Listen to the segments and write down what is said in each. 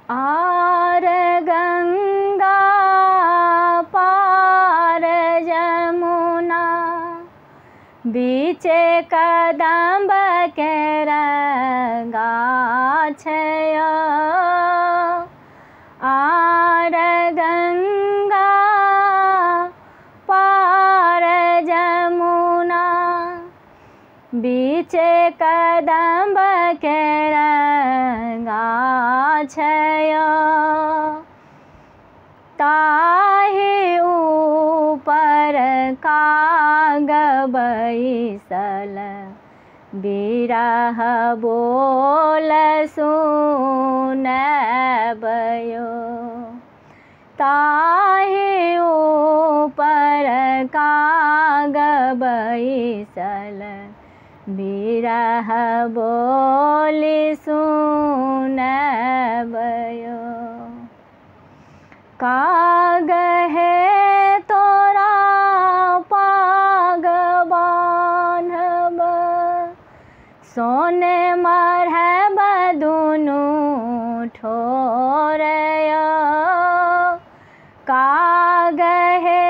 Are Ganga पार जमुना, बीचे कदम्ब केर गाछ यौ। आर गंगा पार जमुना, बीचे कदम्ब केर गाछ यौ। ताहि ऊपर काग बैसल, बिरह बोल सुनबयो। ताहि ऊपर काग बैसल, बिरह बोल सुनबयो। काग हे तोरा पाग बान्हब, सोने मढ़ब दुनू ठोर यौ। काग हे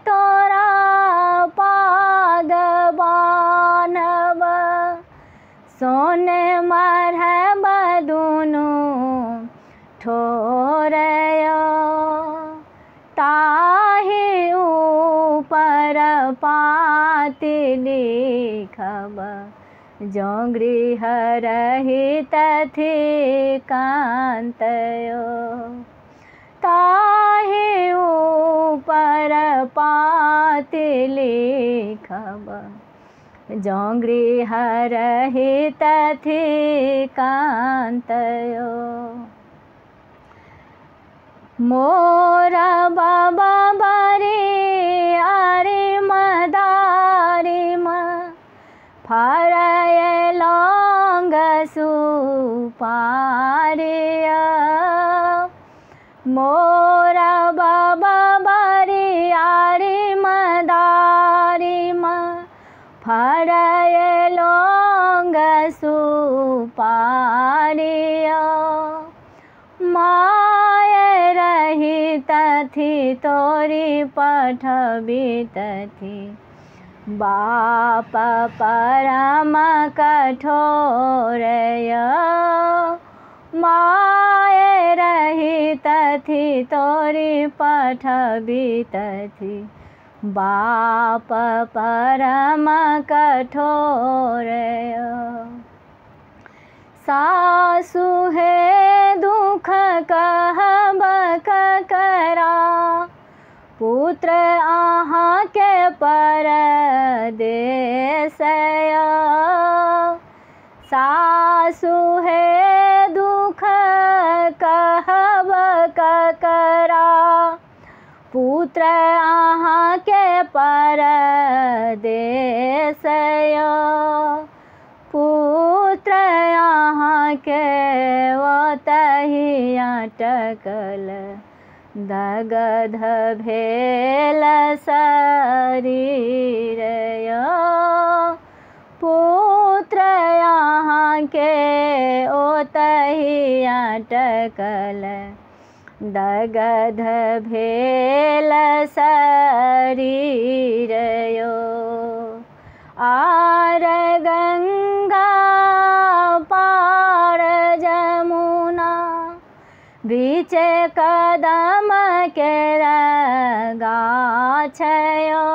तोरा पाग बान्हब, सोने मढ़ब दुनू ठोर यौ। ताहि ऊपर पाती लिखब, जँ गृह रहित थिकान्त यौ। ताहि ऊपर पाती लिखब, जँ गृह रहित थिकान्त यौ। मोर बाबा बारी आरिम दारिम, फरय लौंग सुपारी। मोर बाबा बारी आरिम दारिम, फरय लौंग सुपारी। माय रहित थी तोरी पठबी तथी, बाप परम कठोर यौ। माय रहित थी तोरी पठबी तथी, बाप परम कठोर यौ। सासु हे दुख कहब ककरा, पुत्र अहाँके परदेश यौ। सासु हे दुख कहब ककरा, पुत्र अहाँके परदेश यौ। पुत्र अहाँके ओतहि अटकल, दगध भेल शरीर यौ। पुत्र अहाँके ओतहि अटकल, दगध भेल शरीर यौ। आर गंगा पार जमुना, बीचे कदम केर गाछ यौ।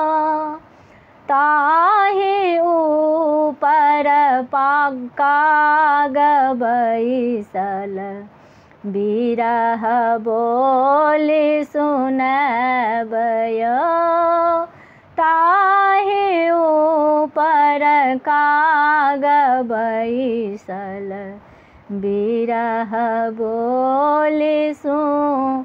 ताहि ऊपर काग बैसल, बिरह बोल सुनबयो। ताहि ऊपर काग बैसल, बिरह बोल सुनबयो।